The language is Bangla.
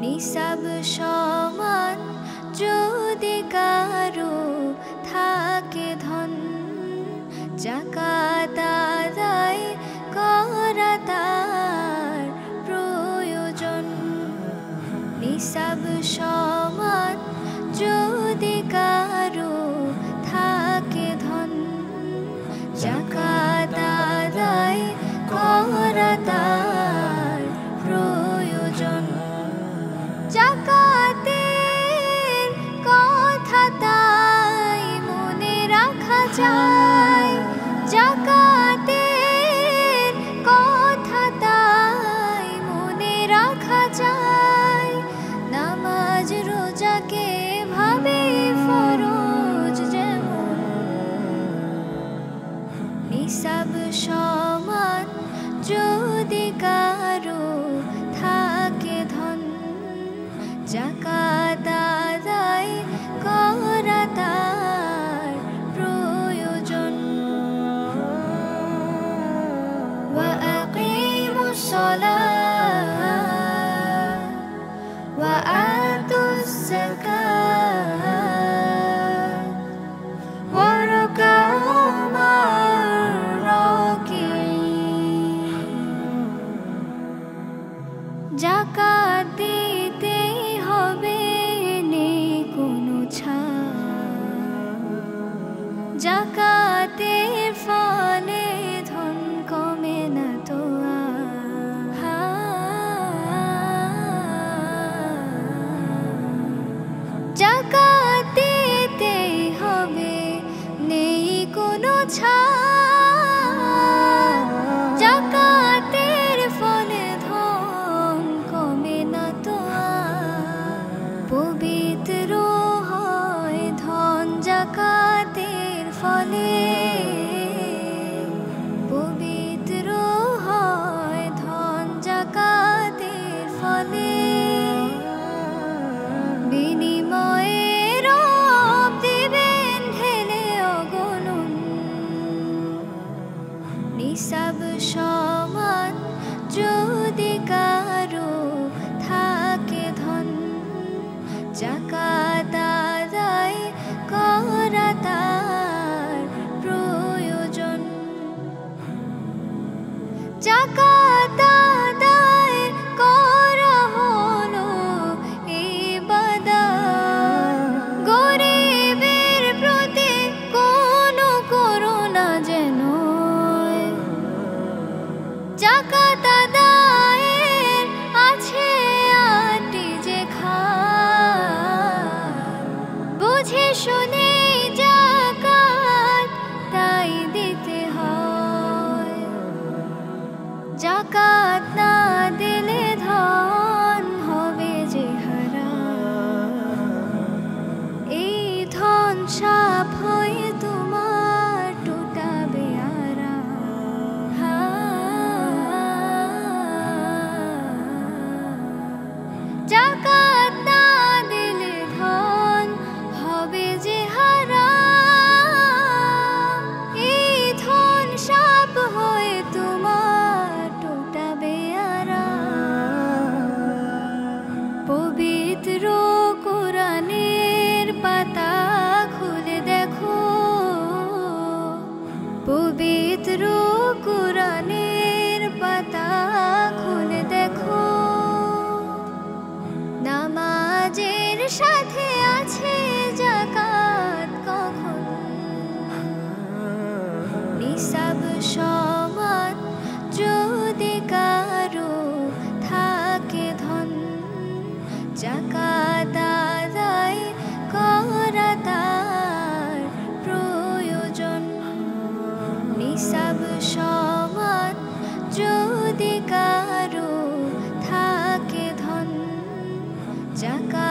নিসাব সমান যদি কারো থাকে ধন, যাকাত আদায় করা তার প্রয়োজন। নিসাব সমান যদি কারো থাকে ধন, যাকাত আদায় করা তার প্রয়োজন। যাকাতের কথা তাই মনে রাখা যায়, যাকাতের কথা তাই মনে রাখা যায়। নামাজ রোজাকে ভাবে ফরজ যেমন, নিসাব সমান যদি কারো থাকে ধন, যাকাত আদায় করা তার প্রয়োজন। ওয়া আকিমুস সালাহ ওয়া আতুস যাকাত ওয়ারকাউ মা'র রাকিঈন। যাকাত দিতে হবে নেই কোনো ছাড়, যাকাতের ফলে ধন কমে না তো আর। যাকাত দিতে হবে নেই কোনো ছাড়, যাকাতের ফলে ধন কমে না তো আর। পবিত্র হয় ধন যাকাতের ফলে, পবিত্র হয় ধন যাকাতের ফলে। বিনিময়ে রব দিবেন ঢেলে অগণন, নিসাব সমান যদি কারো থাকে ধন, যাকাত আদায় করা তার প্রয়োজন। যাকাত আদায় করা হলো ইবাদত, গরিবের প্রতি কোনো করুণা যেন। যাকাত আদায়ের আছে আটটি যে খাত, বুঝে শুনে যাকাত তাই দিতে হয়। যাকাত না দিলে ধন হবে যে হারাম, এই ধন সাপ হয়ে তোমার টুটাবে আরাম। যাকাত না দিলে ধন হবে যে হারাম, এই ধন সাপ হয়ে তোমার টুটাবে আরাম। পবিত্র কোরআনের পাতা খুলে দেখো, পবিত্র কোরআনের পাতা খুলে দেখো। নামাজের সাথে আছে যাকাত কখন, নিসাব সমান যদি কারো থাকে ধন, যাকাত আদায় করা তার প্রয়োজন। নিসাব সমান যদি কারো থাকে ধন, যাকাত